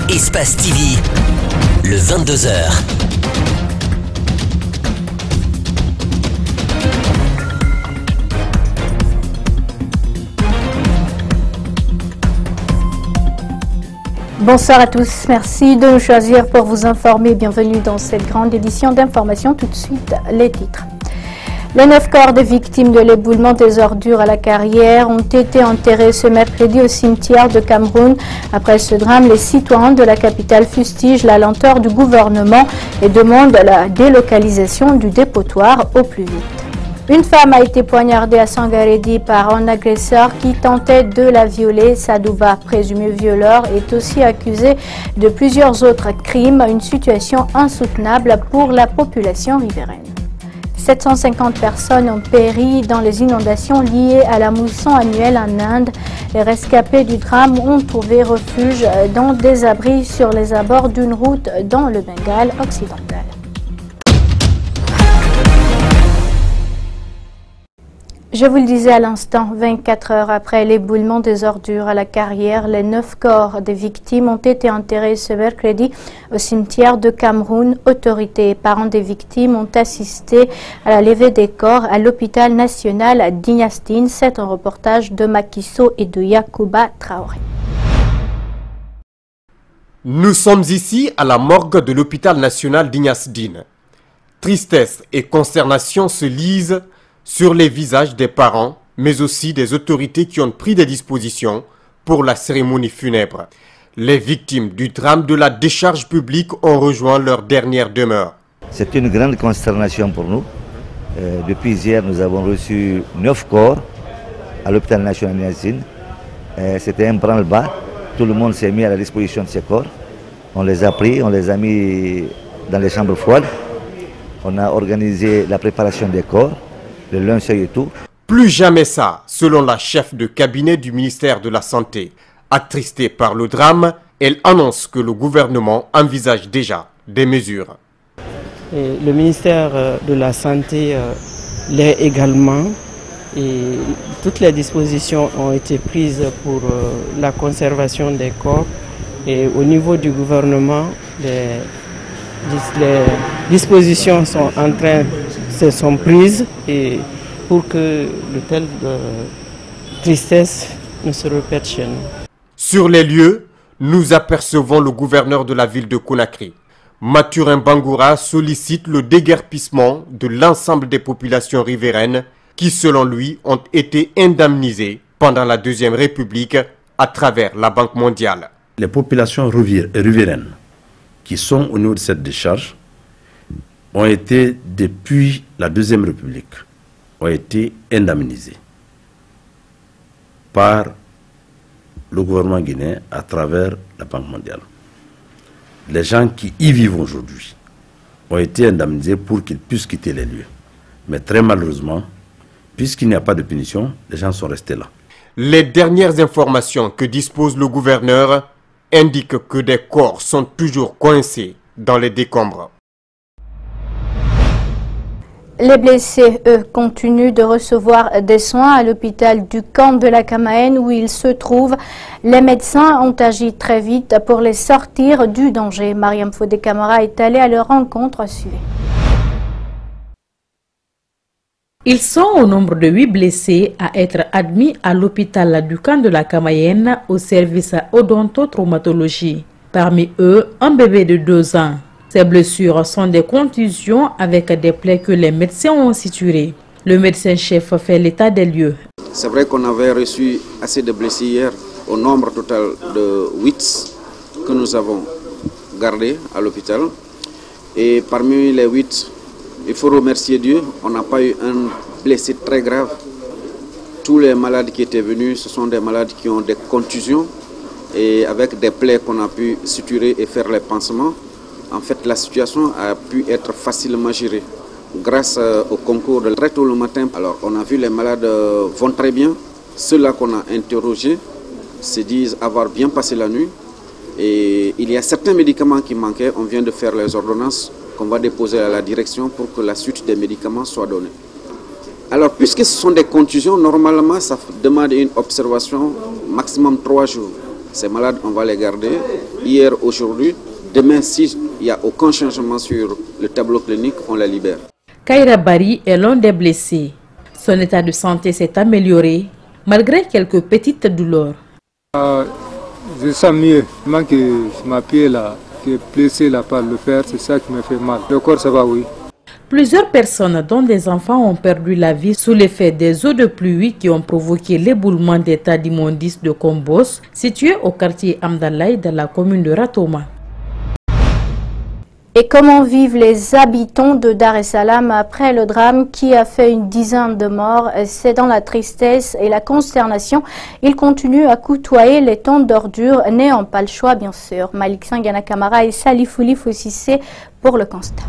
Espace TV, le 22h. Bonsoir à tous, merci de nous choisir pour vous informer. Bienvenue dans cette grande édition d'information. Tout de suite, les titres. Les 9 corps des victimes de l'éboulement des ordures à la Carrière ont été enterrés ce mercredi au cimetière de Cameroun. Après ce drame, les citoyens de la capitale fustigent la lenteur du gouvernement et demandent la délocalisation du dépotoir au plus vite. Une femme a été poignardée à Sangaredi par un agresseur qui tentait de la violer. Sadouba, présumé violeur, est aussi accusé de plusieurs autres crimes, une situation insoutenable pour la population riveraine. 750 personnes ont péri dans les inondations liées à la mousson annuelle en Inde. Les rescapés du drame ont trouvé refuge dans des abris sur les abords d'une route dans le Bengale occidental. Je vous le disais à l'instant, 24 heures après l'éboulement des ordures à la Carrière, les 9 corps des victimes ont été enterrés ce mercredi au cimetière de Cameroun. Autorités et parents des victimes ont assisté à la levée des corps à l'hôpital national d'Ignasdine. C'est un reportage de Makiso et de Yacouba Traoré. Nous sommes ici à la morgue de l'hôpital national d'Ignasdine. Tristesse et consternation se lisent sur les visages des parents, mais aussi des autorités qui ont pris des dispositions pour la cérémonie funèbre. Les victimes du drame de la décharge publique ont rejoint leur dernière demeure. C'est une grande consternation pour nous. Depuis hier, nous avons reçu 9 corps à l'hôpital national d'Ignasdine. C'était un branle-bas. Tout le monde s'est mis à la disposition de ces corps. On les a pris, on les a mis dans les chambres froides. On a organisé la préparation des corps, le linceul et tout. Plus jamais ça, selon la chef de cabinet du ministère de la Santé. Attristée par le drame, elle annonce que le gouvernement envisage déjà des mesures. Et le ministère de la Santé l'est également. Et toutes les dispositions ont été prises pour la conservation des corps. Et au niveau du gouvernement, les dispositions sont prises et pour que de telles tristesses ne se répètent chez nous. Sur les lieux, nous apercevons le gouverneur de la ville de Conakry. Mathurin Bangoura sollicite le déguerpissement de l'ensemble des populations riveraines qui, selon lui, ont été indemnisées pendant la Deuxième République à travers la Banque mondiale. Les populations riveraines qui sont au niveau de cette décharge ont été, depuis la Deuxième République, ont été indemnisés par le gouvernement guinéen à travers la Banque mondiale. Les gens qui y vivent aujourd'hui ont été indemnisés pour qu'ils puissent quitter les lieux. Mais très malheureusement, puisqu'il n'y a pas de punition, les gens sont restés là. Les dernières informations que dispose le gouverneur indiquent que des corps sont toujours coincés dans les décombres. Les blessés, eux, continuent de recevoir des soins à l'hôpital du camp de la Camaëne où ils se trouvent. Les médecins ont agi très vite pour les sortir du danger. Mariam Fodé Camara est allée à leur rencontre. Suivez. Ils sont au nombre de 8 blessés à être admis à l'hôpital du camp de la Camaëne au service odontotraumatologie. Parmi eux, un bébé de 2 ans. Ces blessures sont des contusions avec des plaies que les médecins ont suturées. Le médecin-chef fait l'état des lieux. C'est vrai qu'on avait reçu assez de blessés hier, au nombre total de 8 que nous avons gardés à l'hôpital. Et parmi les 8, il faut remercier Dieu, on n'a pas eu un blessé très grave. Tous les malades qui étaient venus, ce sont des malades qui ont des contusions et avec des plaies qu'on a pu suturer et faire les pansements. En fait, la situation a pu être facilement gérée grâce au concours de très tôt le matin. Alors, on a vu les malades vont très bien. Ceux-là qu'on a interrogés se disent avoir bien passé la nuit. Et il y a certains médicaments qui manquaient. On vient de faire les ordonnances qu'on va déposer à la direction pour que la suite des médicaments soit donnée. Alors, puisque ce sont des contusions, normalement, ça demande une observation maximum 3 jours. Ces malades, on va les garder hier, aujourd'hui. Demain, s'il n'y a aucun changement sur le tableau clinique, on les libère. Kaira Bari est l'un des blessés. Son état de santé s'est amélioré malgré quelques petites douleurs. Je sens mieux. Il manque ma pied là, qui est blessé là par le fer, c'est ça qui me fait mal. Le corps, ça va, oui. Plusieurs personnes, dont des enfants, ont perdu la vie sous l'effet des eaux de pluie qui ont provoqué l'éboulement d'état d'immondice de Kombos, situé au quartier Amdalaï dans la commune de Ratoma. Et comment vivent les habitants de Dar es Salaam après le drame qui a fait une dizaine de morts? C'est dans la tristesse et la consternation. Ils continuent à côtoyer les tonnes d'ordures, n'ayant pas le choix bien sûr. Malik Sangana Kamara et Salifouli Fossissé pour le constat.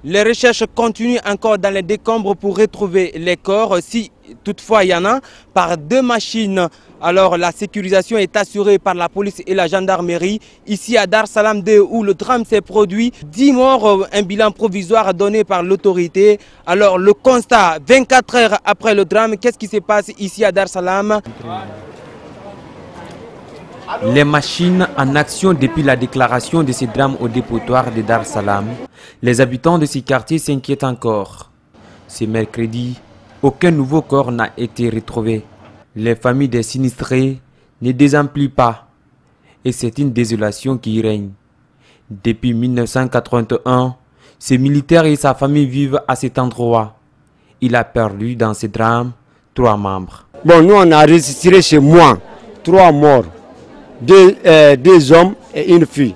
Les recherches continuent encore dans les décombres pour retrouver les corps, si toutefois il y en a, par 2 machines. Alors la sécurisation est assurée par la police et la gendarmerie. Ici à Dar es Salaam 2 où le drame s'est produit, 10 morts, un bilan provisoire donné par l'autorité. Alors le constat, 24 heures après le drame, qu'est-ce qui se passe ici à Dar es Salaam? Les machines en action depuis la déclaration de ces drames au dépotoir de Dar es Salaam. Les habitants de ces quartiers s'inquiètent encore. Ce mercredi, aucun nouveau corps n'a été retrouvé. Les familles des sinistrés ne désemplissent pas. Et c'est une désolation qui règne. Depuis 1981, ce militaire et sa famille vivent à cet endroit. Il a perdu dans ce drame 3 membres. Bon, nous on a enregistré chez moi 3 morts. 2 hommes et une fille.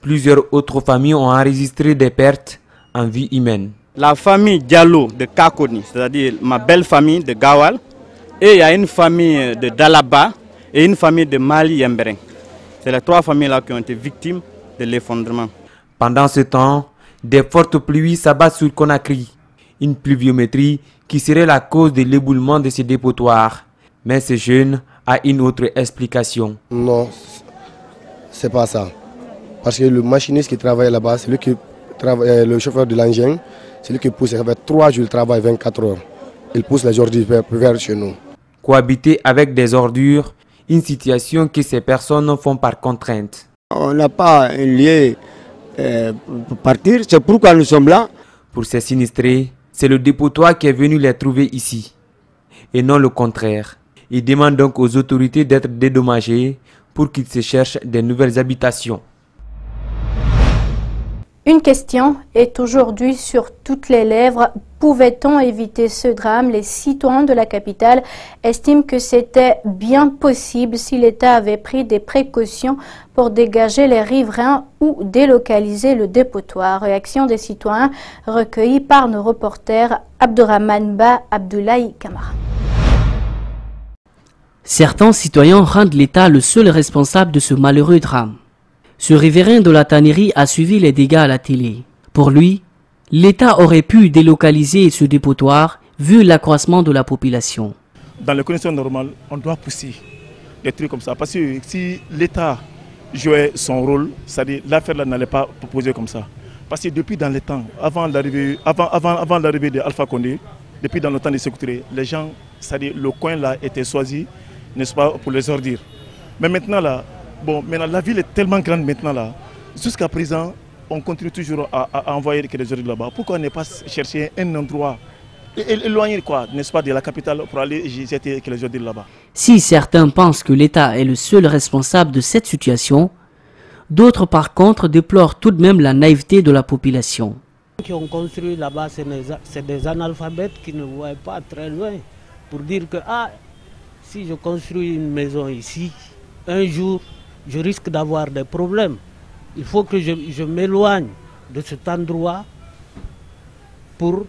Plusieurs autres familles ont enregistré des pertes en vie humaine. La famille Diallo de Kakoni, c'est-à-dire ma belle famille de Gawal, et il y a une famille de Dalaba et une famille de Mali Yembering. C'est les 3 familles-là qui ont été victimes de l'effondrement. Pendant ce temps, des fortes pluies s'abattent sur Conakry. Une pluviométrie qui serait la cause de l'éboulement de ces dépotoirs. Mais ce jeune a une autre explication. Non, c'est pas ça. Parce que le machiniste qui travaille là-bas, c'est lui qui travaille, le chauffeur de l'engin, c'est lui qui pousse. Ça fait 3 jours de travail, 24 heures. Il pousse les ordures vers chez nous. Cohabiter avec des ordures, une situation que ces personnes font par contrainte. On n'a pas un lieu pour partir, c'est pourquoi nous sommes là. Pour ces sinistrés, c'est le dépotoir qui est venu les trouver ici, et non le contraire. Ils demandent donc aux autorités d'être dédommagés pour qu'ils se cherchent des nouvelles habitations. Une question est aujourd'hui sur toutes les lèvres. Pouvait-on éviter ce drame? Les citoyens de la capitale estiment que c'était bien possible si l'État avait pris des précautions pour dégager les riverains ou délocaliser le dépotoir. Réaction des citoyens recueillie par nos reporters Abdourahmane Ba, Abdoulaye Kamara. Certains citoyens rendent l'État le seul responsable de ce malheureux drame. Ce riverain de la tannerie a suivi les dégâts à la télé. Pour lui, l'État aurait pu délocaliser ce dépotoir vu l'accroissement de la population. Dans les conditions normales, on doit pousser des trucs comme ça. Parce que si l'État jouait son rôle, c'est-à-dire l'affaire n'allait pas poser comme ça. Parce que depuis dans les temps, avant l'arrivée de Alpha Condé, depuis dans le temps de sécurité, les gens, c'est-à-dire le coin là était choisi, n'est-ce pas, pour les ordures. Mais maintenant là, maintenant la ville est tellement grande maintenant là, jusqu'à présent, on continue toujours à envoyer des ordures là-bas. Pourquoi ne pas chercher un endroit éloigné quoi, n'est-ce pas, de la capitale pour aller jeter les ordures là-bas? Si certains pensent que l'État est le seul responsable de cette situation, d'autres par contre déplorent tout de même la naïveté de la population. Ceux qui ont construit là-bas, c'est des analphabètes qui ne voient pas très loin pour dire que si je construis une maison ici, un jour, je risque d'avoir des problèmes. Il faut que je m'éloigne de cet endroit pour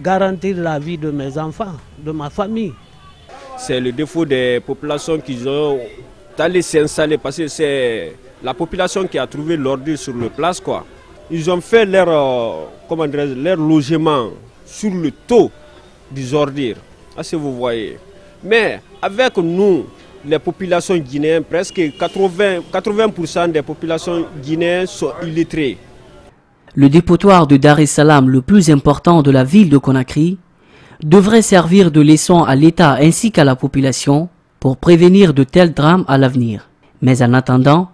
garantir la vie de mes enfants, de ma famille. C'est le défaut des populations qui ont allé s'installer parce que c'est la population qui a trouvé l'ordure sur le place, quoi. Ils ont fait leur logement sur le taux des ordures, si vous voyez. Mais avec nous, les populations guinéennes, presque 80% des populations guinéennes sont illettrées. Le dépotoir de Dar es Salaam, le plus important de la ville de Conakry, devrait servir de leçon à l'État ainsi qu'à la population pour prévenir de tels drames à l'avenir. Mais en attendant,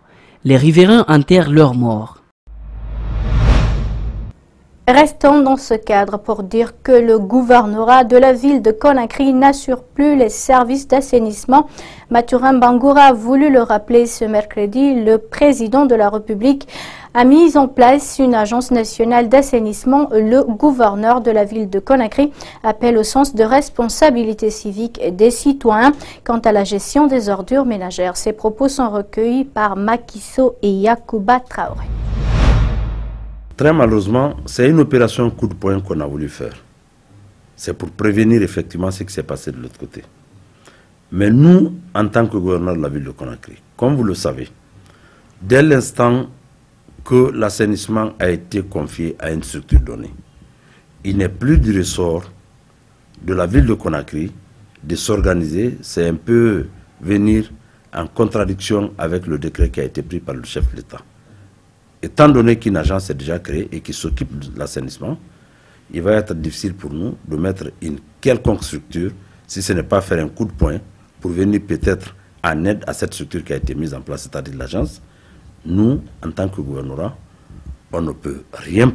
les riverains enterrent leurs morts. Restons dans ce cadre pour dire que le gouvernorat de la ville de Conakry n'assure plus les services d'assainissement. Mathurin Bangoura a voulu le rappeler ce mercredi. Le président de la République a mis en place une agence nationale d'assainissement. Le gouverneur de la ville de Conakry appelle au sens de responsabilité civique des citoyens quant à la gestion des ordures ménagères. Ces propos sont recueillis par Makiso et Yacouba Traoré. Très malheureusement, c'est une opération coup de poing qu'on a voulu faire. C'est pour prévenir effectivement ce qui s'est passé de l'autre côté. Mais nous, en tant que gouverneur de la ville de Conakry, comme vous le savez, dès l'instant que l'assainissement a été confié à une structure donnée, il n'est plus du ressort de la ville de Conakry de s'organiser. C'est un peu venir en contradiction avec le décret qui a été pris par le chef de l'État. Étant donné qu'une agence est déjà créée et qui s'occupe de l'assainissement, il va être difficile pour nous de mettre une quelconque structure, si ce n'est pas faire un coup de poing, pour venir peut-être en aide à cette structure qui a été mise en place, c'est-à-dire l'agence. Nous, en tant que gouvernorat, on ne peut rien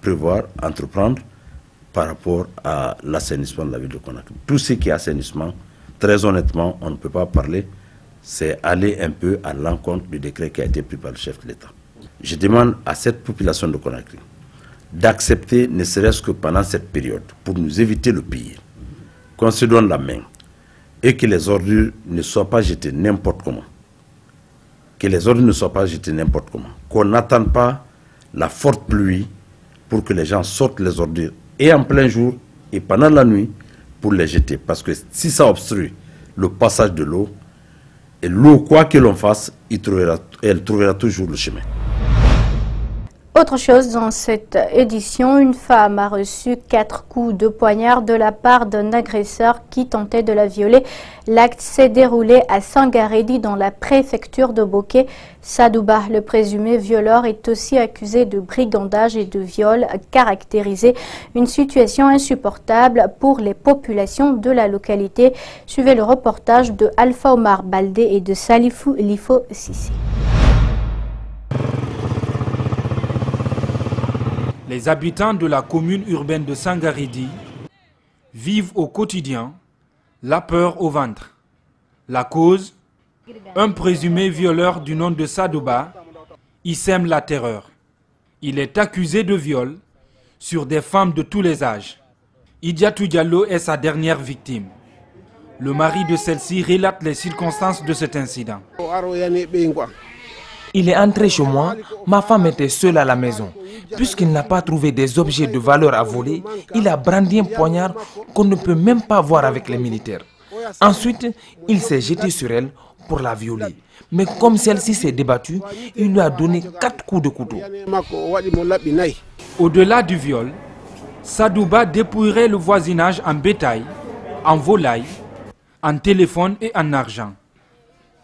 prévoir, entreprendre par rapport à l'assainissement de la ville de Conakry. Tout ce qui est assainissement, très honnêtement, on ne peut pas parler, c'est aller un peu à l'encontre du décret qui a été pris par le chef de l'État. Je demande à cette population de Conakry d'accepter, ne serait-ce que pendant cette période, pour nous éviter le pire, qu'on se donne la main et que les ordures ne soient pas jetées n'importe comment. Que les ordures ne soient pas jetées n'importe comment. Qu'on n'attende pas la forte pluie pour que les gens sortent les ordures et en plein jour et pendant la nuit pour les jeter. Parce que si ça obstrue le passage de l'eau, et l'eau, quoi que l'on fasse, elle trouvera toujours le chemin. Autre chose dans cette édition, une femme a reçu 4 coups de poignard de la part d'un agresseur qui tentait de la violer. L'acte s'est déroulé à Sangaredi dans la préfecture de Boké. Sadouba, le présumé violeur, est aussi accusé de brigandage et de viol caractérisé. Une situation insupportable pour les populations de la localité. Suivez le reportage de Alpha Omar Baldé et de Salifou Lifo Sissi. Les habitants de la commune urbaine de Sangaredi vivent au quotidien la peur au ventre. La cause, un présumé violeur du nom de Sadouba y sème la terreur. Il est accusé de viol sur des femmes de tous les âges. Idiatou Diallo est sa dernière victime. Le mari de celle-ci relate les circonstances de cet incident. Il est entré chez moi, ma femme était seule à la maison. Puisqu'il n'a pas trouvé des objets de valeur à voler, il a brandi un poignard qu'on ne peut même pas voir avec les militaires. Ensuite, il s'est jeté sur elle pour la violer. Mais comme celle-ci s'est débattue, il lui a donné 4 coups de couteau. Au-delà du viol, Sadouba dépouillerait le voisinage en bétail, en volaille, en téléphone et en argent.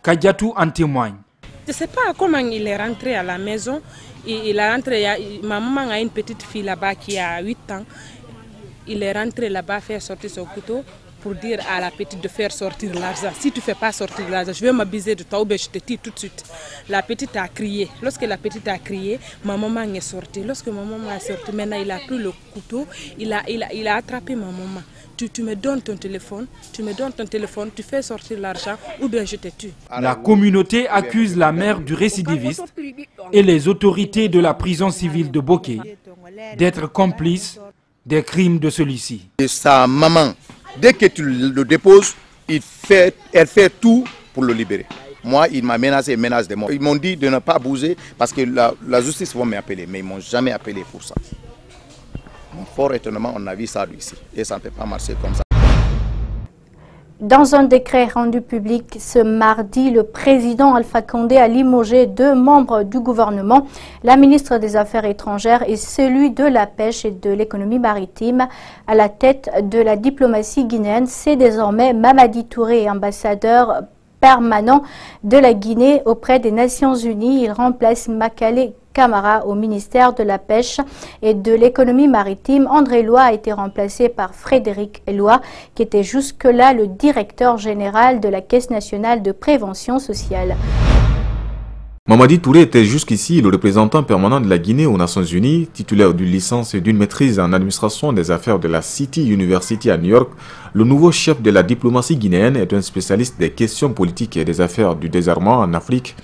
Kadiatou en témoigne. Je ne sais pas comment il est rentré à la maison. Il est rentré, ma maman a une petite fille là-bas qui a 8 ans. Il est rentré là-bas faire sortir son couteau pour dire à la petite de faire sortir l'argent. Si tu ne fais pas sortir l'argent, je vais m'abuser de toi ou bien je te tire tout de suite. La petite a crié. Lorsque la petite a crié, ma maman est sortie. Lorsque ma maman est sortie, maintenant il a pris le couteau, il a attrapé ma maman. Tu me donnes ton téléphone, tu fais sortir l'argent ou bien je te tue. La communauté accuse la mère du récidiviste et les autorités de la prison civile de Boké d'être complices des crimes de celui-ci. Sa maman, dès que tu le déposes, elle fait tout pour le libérer. Moi, il m'a menacé, menace de mort. Ils m'ont dit de ne pas bouger parce que la justice va m'appeler, mais ils ne m'ont jamais appelé pour ça. Fort étonnamment, on a vu ça ici et ça ne peut pas marcher comme ça. Dans un décret rendu public ce mardi, le président Alpha Condé a limogé 2 membres du gouvernement, la ministre des Affaires étrangères et celui de la pêche et de l'économie maritime. À la tête de la diplomatie guinéenne, c'est désormais Mamadi Touré, ambassadeur permanent de la Guinée auprès des Nations Unies. Il remplace Makale Camara au ministère de la Pêche et de l'économie maritime. André Loy a été remplacé par Frédéric Loy, qui était jusque-là le directeur général de la Caisse nationale de prévention sociale. Mamadi Touré était jusqu'ici le représentant permanent de la Guinée aux Nations Unies, titulaire d'une licence et d'une maîtrise en administration des affaires de la City University à New York. Le nouveau chef de la diplomatie guinéenne est un spécialiste des questions politiques et des affaires du désarmement en Afrique.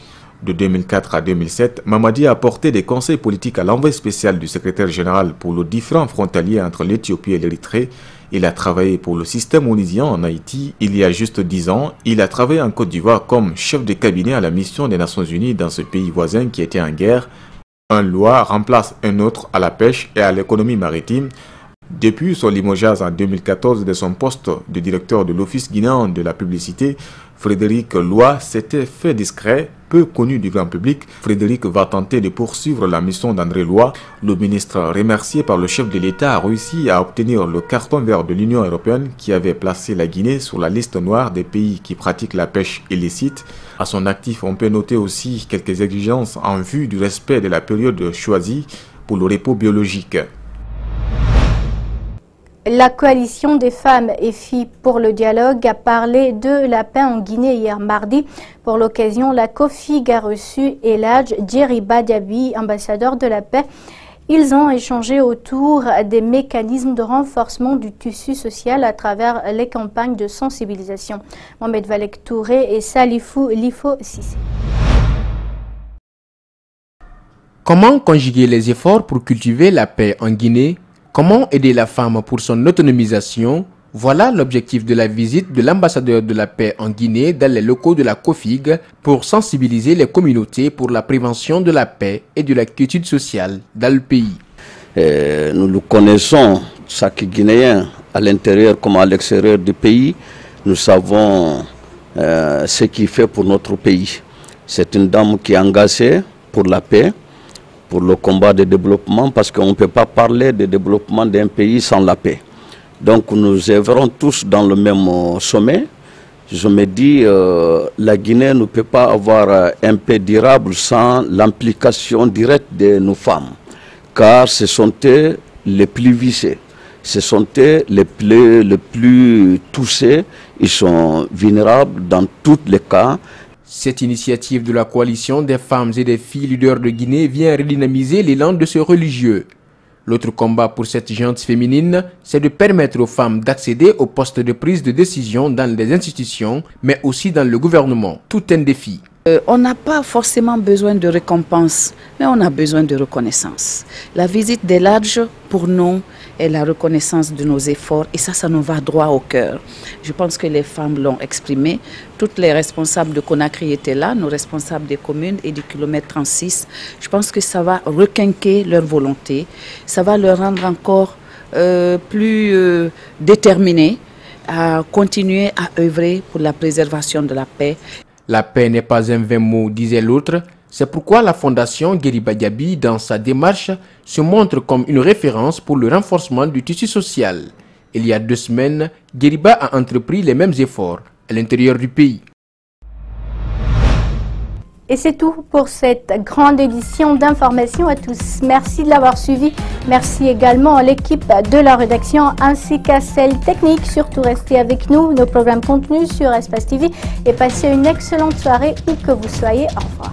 De 2004 à 2007, Mamadi a apporté des conseils politiques à l'envoyé spécial du secrétaire général pour le différend frontalier entre l'Éthiopie et l'Érythrée. Il a travaillé pour le système onusien en Haïti. Il y a juste 10 ans, il a travaillé en Côte d'Ivoire comme chef de cabinet à la mission des Nations Unies dans ce pays voisin qui était en guerre. Un Loy remplace un autre à la pêche et à l'économie maritime. Depuis son limogeage en 2014 de son poste de directeur de l'Office guinéen de la publicité, Frédéric Loy s'était fait discret, peu connu du grand public. Frédéric va tenter de poursuivre la mission d'André Loy. Le ministre, remercié par le chef de l'État, a réussi à obtenir le carton vert de l'Union européenne qui avait placé la Guinée sur la liste noire des pays qui pratiquent la pêche illicite. À son actif, on peut noter aussi quelques exigences en vue du respect de la période choisie pour le repos biologique. La coalition des femmes et filles pour le dialogue a parlé de la paix en Guinée hier mardi. Pour l'occasion, la COFIG a reçu Eladj Djeriba Diaby, ambassadeur de la paix. Ils ont échangé autour des mécanismes de renforcement du tissu social à travers les campagnes de sensibilisation. Mohamed Valek Touré et Salifou Lifo Sissé. Comment conjuguer les efforts pour cultiver la paix en Guinée? Comment aider la femme pour son autonomisation? Voilà l'objectif de la visite de l'ambassadeur de la paix en Guinée dans les locaux de la COFIG pour sensibiliser les communautés pour la prévention de la paix et de la quiétude sociale dans le pays. Nous le connaissons, chaque Guinéen, à l'intérieur comme à l'extérieur du pays. Nous savons ce qu'il fait pour notre pays. C'est une dame qui est engagée pour la paix, pour le combat de développement, parce qu'on ne peut pas parler de développement d'un pays sans la paix. Donc nous œuvrons tous dans le même sommet. Je me dis, la Guinée ne peut pas avoir un paix durable sans l'implication directe de nos femmes, car ce sont elles les plus visées, ce sont elles les plus touchées, ils sont vulnérables dans tous les cas. Cette initiative de la coalition des femmes et des filles leaders de Guinée vient redynamiser l'élan de ce religieux. L'autre combat pour cette gente féminine, c'est de permettre aux femmes d'accéder aux postes de prise de décision dans les institutions, mais aussi dans le gouvernement. Tout un défi. On n'a pas forcément besoin de récompense, mais on a besoin de reconnaissance. La visite d'Eladj, pour nous, est la reconnaissance de nos efforts et ça nous va droit au cœur. Je pense que les femmes l'ont exprimé. Toutes les responsables de Conakry étaient là, nos responsables des communes et du kilomètre 36. Je pense que ça va requinquer leur volonté, ça va leur rendre encore plus déterminés à continuer à œuvrer pour la préservation de la paix. La paix n'est pas un vain mot, disait l'autre. C'est pourquoi la Fondation Djeriba Diaby, dans sa démarche, se montre comme une référence pour le renforcement du tissu social. Il y a 2 semaines, Djeriba a entrepris les mêmes efforts à l'intérieur du pays. Et c'est tout pour cette grande édition d'information à tous. Merci de l'avoir suivi. Merci également à l'équipe de la rédaction ainsi qu'à celle technique. Surtout restez avec nous, nos programmes contenus sur Espace TV et passez une excellente soirée où que vous soyez. Au revoir.